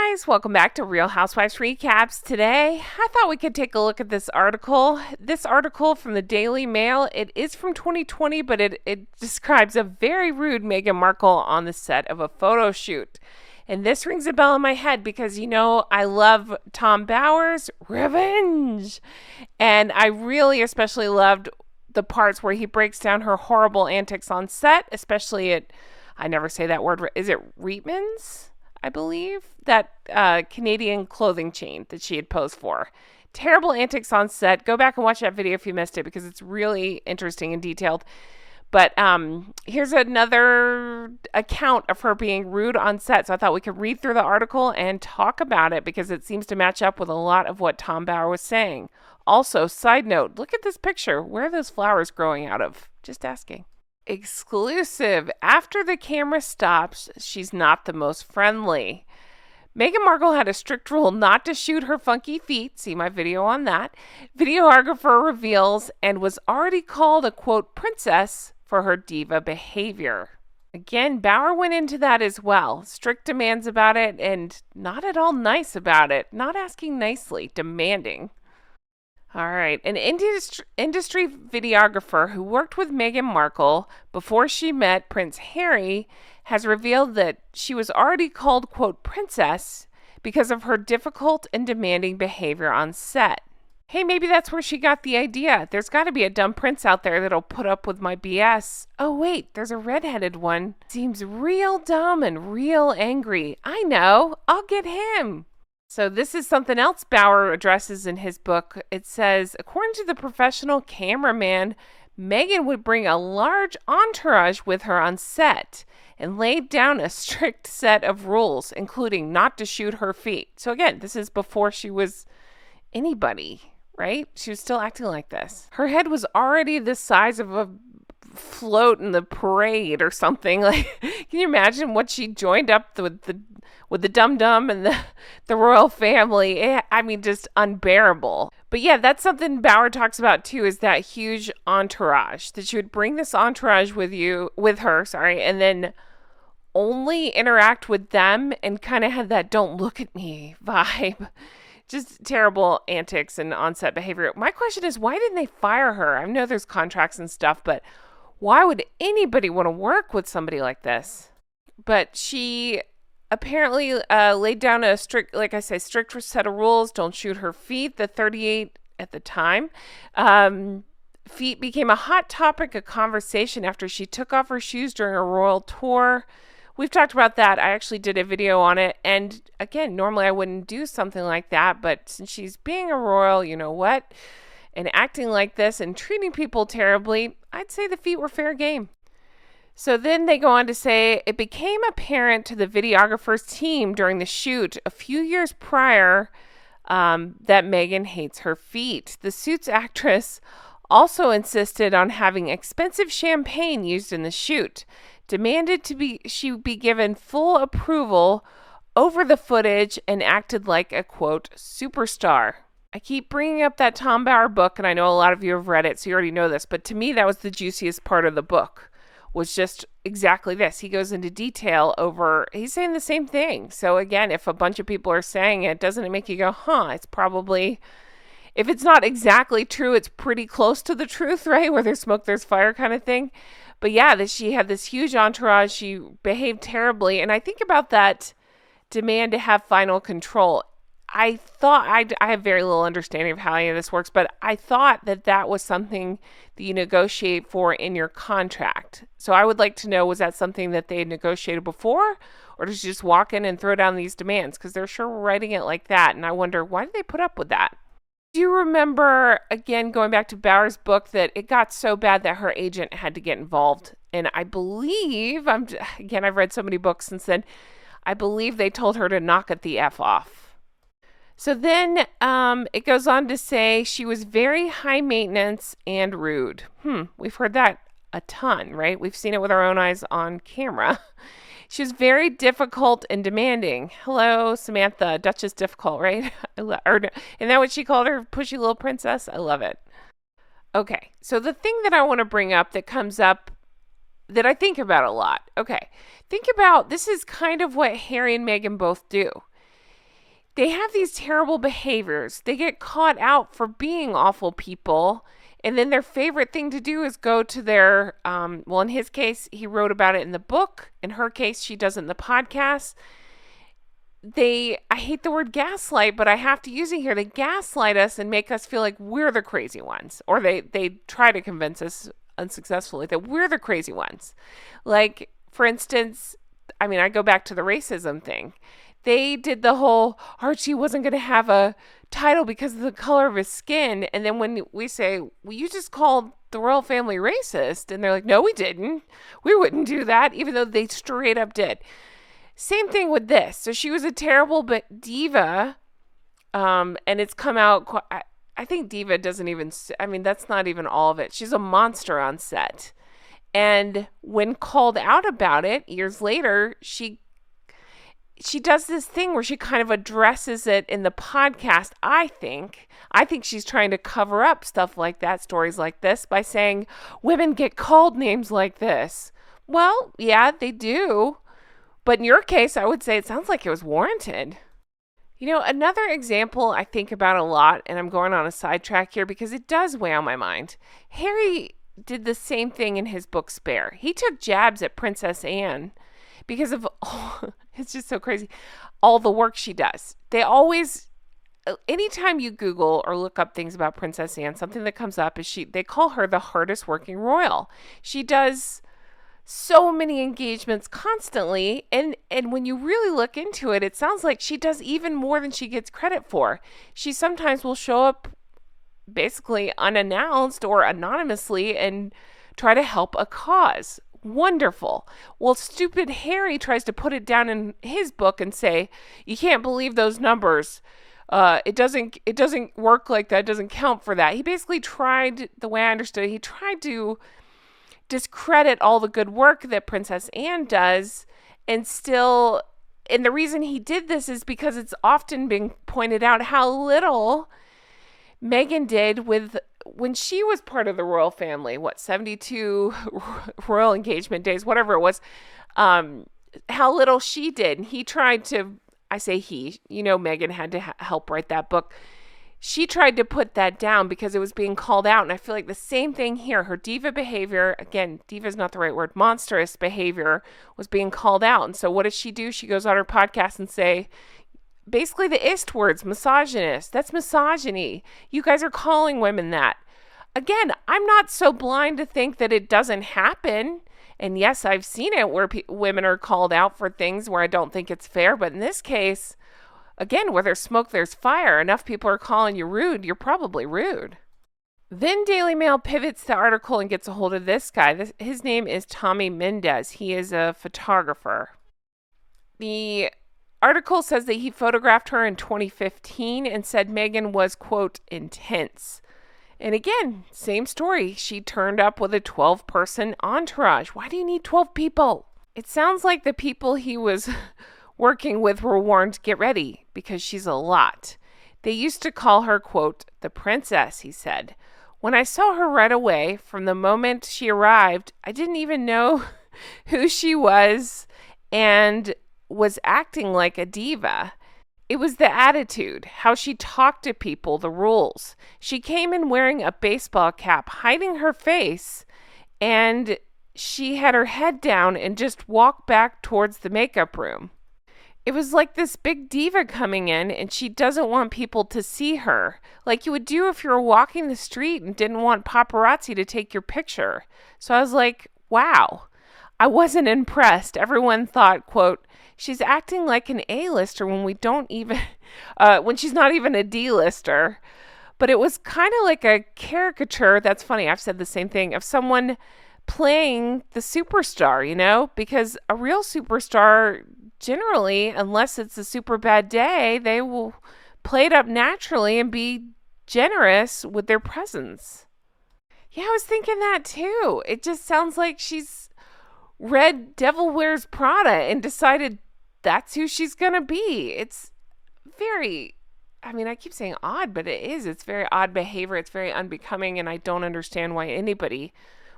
guys, welcome back to Real Housewives Recaps. Today, I thought we could take a look at this article. This article from the Daily Mail, it is from 2020, but it describes a very rude Meghan Markle on the set of a photo shoot. And this rings a bell in my head because, I love Tom Bower's Revenge. And I really especially loved the parts where he breaks down her horrible antics on set, especially at, I never say that word, is it Reitman's? I believe, that Canadian clothing chain that she had posed for. Terrible antics on set. Go back and watch that video if you missed it because it's really interesting and detailed. But here's another account of her being rude on set. So I thought we could read through the article and talk about it because it seems to match up with a lot of what Tom Bower was saying. Also, side note, look at this picture. Where are those flowers growing out of? Just asking. Exclusive. After the camera stops, she's not the most friendly. Meghan Markle had a strict rule not to shoot her funky feet. See my video on that. Videographer reveals and was already called a, quote, princess for her diva behavior. Again, Bower went into that as well. Strict demands about it and not at all nice about it. Not asking nicely, demanding. All right. An industry videographer who worked with Meghan Markle before she met Prince Harry has revealed that she was already called, quote, princess because of her difficult and demanding behavior on set. Hey, maybe that's where she got the idea. There's got to be a dumb prince out there that'll put up with my BS. Oh, wait, there's a redheaded one. Seems real dumb and real angry. I know. I'll get him. So this is something else Bower addresses in his book. It says, according to the professional cameraman, Meghan would bring a large entourage with her on set and laid down a strict set of rules, including not to shoot her feet. So again, this is before she was anybody, right? She was still acting like this. Her head was already the size of a float in the parade or something. Like, can you imagine what she joined up with the dum-dum and the royal family? I mean, just unbearable. But yeah, that's something Bower talks about too, is that huge entourage, that she would bring this entourage with her, and then only interact with them and kind of have that don't look at me vibe. Just terrible antics and on-set behavior. My question is, why didn't they fire her? I know there's contracts and stuff, but why would anybody want to work with somebody like this? But she apparently laid down a strict set of rules. Don't shoot her feet, the 38 at the time. Feet became a hot topic of conversation after she took off her shoes during a royal tour. We've talked about that. I actually did a video on it. And again, normally I wouldn't do something like that. But since she's being a royal, you know what? And acting like this and treating people terribly, I'd say the feet were fair game. So then they go on to say, it became apparent to the videographer's team during the shoot a few years prior that Meghan hates her feet. The Suits actress also insisted on having expensive champagne used in the shoot, demanded she be given full approval over the footage, and acted like a, quote, superstar. I keep bringing up that Tom Bower book, and I know a lot of you have read it, so you already know this, but to me, that was the juiciest part of the book, was just exactly this. He goes into detail he's saying the same thing. So again, if a bunch of people are saying it, doesn't it make you go, it's probably, if it's not exactly true, it's pretty close to the truth, right? Where there's smoke, there's fire kind of thing. But yeah, that she had this huge entourage. She behaved terribly. And I think about that demand to have final control. I thought, I have very little understanding of how any of this works, but I thought that was something that you negotiate for in your contract. So I would like to know, was that something that they had negotiated before? Or did she just walk in and throw down these demands? Because they're sure writing it like that. And I wonder, why did they put up with that? Do you remember, again, going back to Bower's book, that it got so bad that her agent had to get involved? And I believe, I've read so many books since then, I believe they told her to knock it the F off. So then it goes on to say she was very high maintenance and rude. We've heard that a ton, right? We've seen it with our own eyes on camera. She was very difficult and demanding. Hello, Samantha, Duchess Difficult, right? Isn't that what she called her? Pushy little princess? I love it. Okay, so the thing that I want to bring up that comes up that I think about a lot. Okay, think about, this is kind of what Harry and Meghan both do. They have these terrible behaviors. They get caught out for being awful people. And then their favorite thing to do is go to their, well, in his case, he wrote about it in the book. In her case, she does it in the podcast. I hate the word gaslight, but I have to use it here. They gaslight us and make us feel like we're the crazy ones. Or they try to convince us unsuccessfully that we're the crazy ones. Like, for instance, I mean, I go back to the racism thing. They did the whole Archie wasn't going to have a title because of the color of his skin. And then when we say, well, you just called the royal family racist. And they're like, no, we didn't. We wouldn't do that, even though they straight up did. Same thing with this. So she was a terrible diva. And it's come out. I think diva doesn't even, I mean, that's not even all of it. She's a monster on set. And when called out about it years later, she does this thing where she kind of addresses it in the podcast. I think she's trying to cover up stuff like that, stories like this, by saying women get called names like this. Well, yeah, they do. But in your case, I would say it sounds like it was warranted. You know, another example I think about a lot, and I'm going on a sidetrack here because it does weigh on my mind. Harry did the same thing in his book Spare. He took jabs at Princess Anne because of, it's just so crazy, all the work she does. They always, anytime you Google or look up things about Princess Anne, something that comes up is they call her the hardest working royal. She does so many engagements constantly, and when you really look into it, it sounds like she does even more than she gets credit for. She sometimes will show up basically unannounced or anonymously and try to help a cause. Wonderful. Well, stupid Harry tries to put it down in his book and say, you can't believe those numbers. It doesn't work like that. It doesn't count for that. He basically tried, the way I understood it, he tried to discredit all the good work that Princess Anne does, and the reason he did this is because it's often been pointed out how little Meghan did when she was part of the royal family, 72 royal engagement days, whatever it was, how little she did. And he tried to, I say he, Meghan had to help write that book. She tried to put that down because it was being called out. And I feel like the same thing here. Her diva behavior, again, diva is not the right word, monstrous behavior was being called out. And so what does she do? She goes on her podcast and say, basically the ist words, misogynist. That's misogyny. You guys are calling women that. Again, I'm not so blind to think that it doesn't happen. And yes, I've seen it where women are called out for things where I don't think it's fair. But in this case, again, where there's smoke, there's fire. Enough people are calling you rude, you're probably rude. Then Daily Mail pivots the article and gets a hold of this guy. His name is Tommy Mendez. He is a photographer. The article says that he photographed her in 2015 and said Meghan was, quote, intense. And again, same story. She turned up with a 12-person entourage. Why do you need 12 people? It sounds like the people he was working with were warned, get ready, because she's a lot. They used to call her, quote, the princess, he said. When I saw her right away, from the moment she arrived, I didn't even know who she was and was acting like a diva. It was the attitude, how she talked to people, the rules. She came in wearing a baseball cap, hiding her face, and she had her head down and just walked back towards the makeup room. It was like this big diva coming in, and she doesn't want people to see her, like you would do if you were walking the street and didn't want paparazzi to take your picture. So I was like, wow. I wasn't impressed. Everyone thought, quote, she's acting like an A-lister when we don't even, when she's not even a D-lister. But it was kind of like a caricature. That's funny. I've said the same thing of someone playing the superstar, because a real superstar generally, unless it's a super bad day, they will play it up naturally and be generous with their presence. Yeah, I was thinking that too. It just sounds like she's read Devil Wears Prada and decided that's who she's gonna be. It's very, I keep saying odd, but it is. It's very odd behavior. It's very unbecoming, and I don't understand why anybody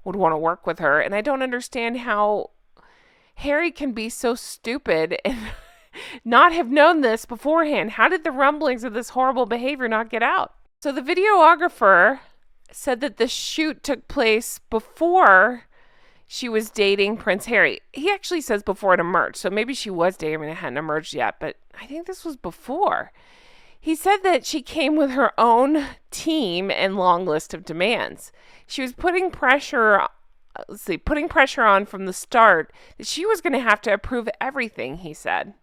would want to work with her. And I don't understand how Harry can be so stupid and not have known this beforehand? How did the rumblings of this horrible behavior not get out? So the videographer said that the shoot took place before she was dating Prince Harry. He actually says before it emerged, so maybe she was dating him and it hadn't emerged yet, but I think this was before. He said that she came with her own team and long list of demands. She was putting pressure on from the start that she was going to have to approve everything, he said.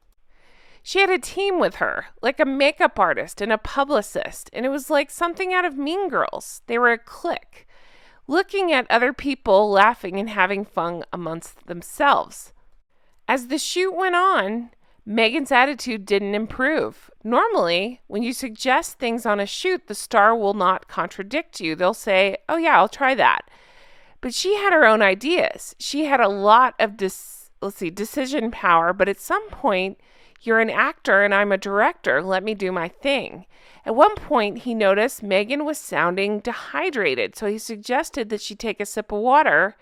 She had a team with her, like a makeup artist and a publicist, and it was like something out of Mean Girls. They were a clique, looking at other people laughing and having fun amongst themselves. As the shoot went on, Meghan's attitude didn't improve. Normally, when you suggest things on a shoot, the star will not contradict you. They'll say, oh yeah, I'll try that. But she had her own ideas. She had a lot of decision power, but at some point, you're an actor and I'm a director. Let me do my thing. At one point, he noticed Meghan was sounding dehydrated, so he suggested that she take a sip of water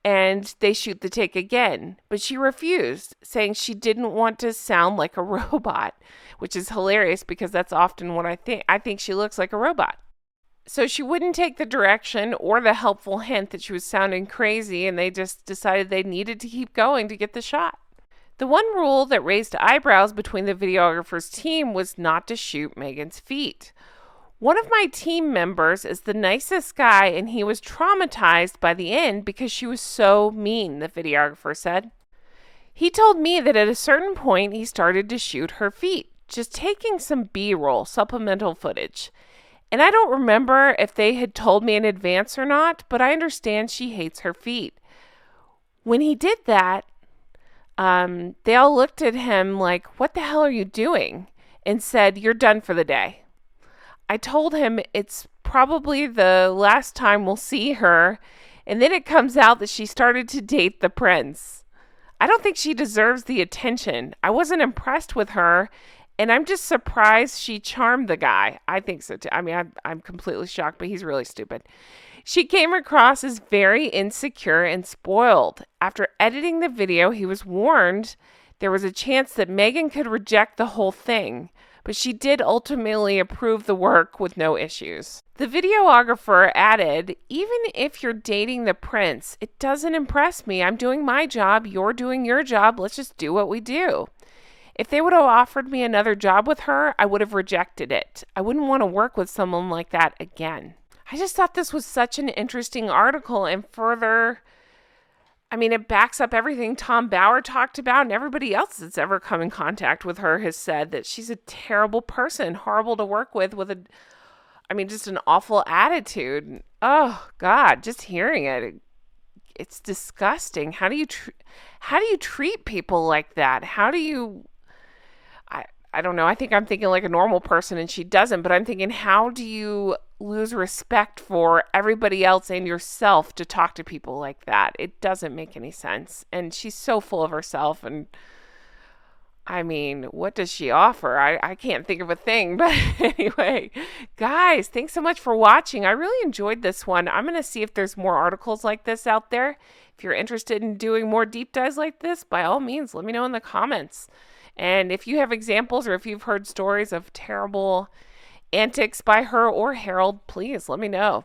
and they shoot the take again. But she refused, saying she didn't want to sound like a robot, which is hilarious because that's often what I think. I think she looks like a robot. So she wouldn't take the direction or the helpful hint that she was sounding crazy, and they just decided they needed to keep going to get the shot. The one rule that raised eyebrows between the videographer's team was not to shoot Meghan's feet. One of my team members is the nicest guy, and he was traumatized by the end because she was so mean, the videographer said. He told me that at a certain point he started to shoot her feet, just taking some B-roll, supplemental footage. And I don't remember if they had told me in advance or not, but I understand she hates her feet. When he did that, they all looked at him like, what the hell are you doing? And said, you're done for the day. I told him it's probably the last time we'll see her. And then it comes out that she started to date the prince. I don't think she deserves the attention. I wasn't impressed with her. And I'm just surprised she charmed the guy. I think so too. I mean, I'm completely shocked, but he's really stupid. She came across as very insecure and spoiled. After editing the video, he was warned there was a chance that Meghan could reject the whole thing, but she did ultimately approve the work with no issues. The videographer added, even if you're dating the prince, it doesn't impress me. I'm doing my job. You're doing your job. Let's just do what we do. If they would have offered me another job with her, I would have rejected it. I wouldn't want to work with someone like that again. I just thought this was such an interesting article, and further, I mean, it backs up everything Tom Bauer talked about, and everybody else that's ever come in contact with her has said that she's a terrible person, horrible to work with just an awful attitude. Oh God, just hearing it, it's disgusting. How do you treat people like that? I don't know. I think I'm thinking like a normal person and she doesn't, but I'm thinking, how do you lose respect for everybody else and yourself to talk to people like that? It doesn't make any sense. And she's so full of herself. And I mean, what does she offer? I can't think of a thing. But anyway, guys, thanks so much for watching. I really enjoyed this one. I'm going to see if there's more articles like this out there. If you're interested in doing more deep dives like this, by all means, let me know in the comments. And if you have examples or if you've heard stories of terrible antics by her or Harold, please let me know.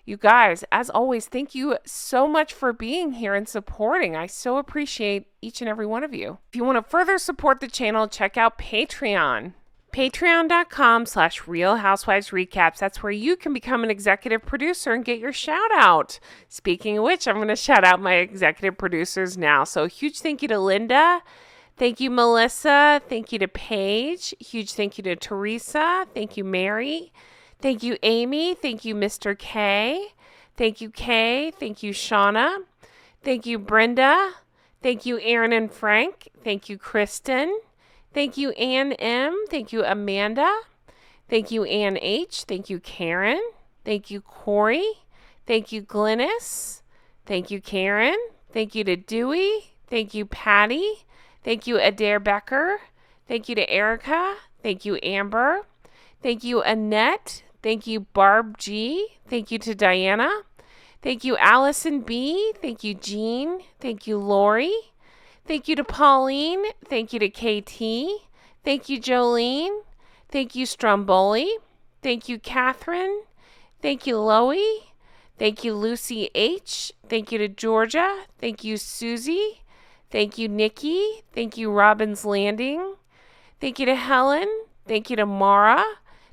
You guys, as always, thank you so much for being here and supporting. I so appreciate each and every one of you. If you want to further support the channel, check out Patreon. Patreon.com/Real Housewives Recaps. That's where you can become an executive producer and get your shout out. Speaking of which, I'm going to shout out my executive producers now. So huge thank you to Linda. Thank you, Melissa. Thank you to Paige. Huge thank you to Teresa. Thank you, Mary. Thank you, Amy. Thank you, Mr. K. Thank you, Kay. Thank you, Shauna. Thank you, Brenda. Thank you, Aaron and Frank. Thank you, Kristen. Thank you, Ann M. Thank you, Amanda. Thank you, Ann H. Thank you, Karen. Thank you, Corey. Thank you, Glynis. Thank you, Karen. Thank you to Dewey. Thank you, Patty. Thank you, Adair Becker. Thank you to Erica. Thank you, Amber. Thank you, Annette. Thank you, Barb G. Thank you to Diana. Thank you, Allison B. Thank you, Jean. Thank you, Lori. Thank you to Pauline. Thank you to KT. Thank you, Jolene. Thank you, Stromboli. Thank you, Catherine. Thank you, Loie. Thank you, Lucy H. Thank you to Georgia. Thank you, Susie. Thank you, Nikki. Thank you, Robin's Landing. Thank you to Helen. Thank you to Mara.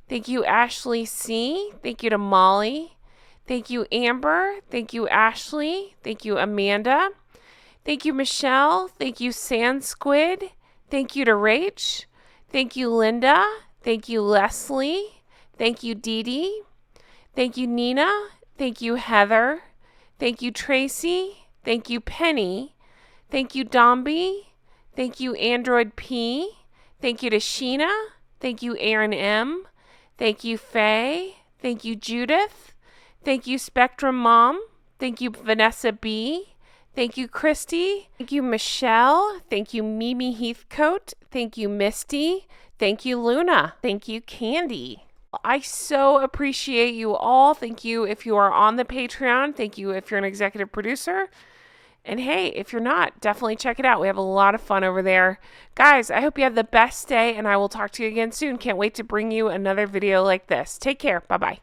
Thank you, Ashley C. Thank you to Molly. Thank you, Amber. Thank you, Ashley. Thank you, Amanda. Thank you, Michelle. Thank you, Sand Squid. Thank you to Rach. Thank you, Linda. Thank you, Leslie. Thank you, Dee Dee. Thank you, Nina. Thank you, Heather. Thank you, Tracy. Thank you, Penny. Thank you, Dombey. Thank you, Android P. Thank you to Sheena. Thank you, Aaron M. Thank you, Faye. Thank you, Judith. Thank you, Spectrum Mom. Thank you, Vanessa B. Thank you, Christy. Thank you, Michelle. Thank you, Mimi Heathcote. Thank you, Misty. Thank you, Luna. Thank you, Candy. I so appreciate you all. Thank you if you are on the Patreon. Thank you if you're an executive producer. And hey, if you're not, definitely check it out. We have a lot of fun over there. Guys, I hope you have the best day, and I will talk to you again soon. Can't wait to bring you another video like this. Take care. Bye-bye.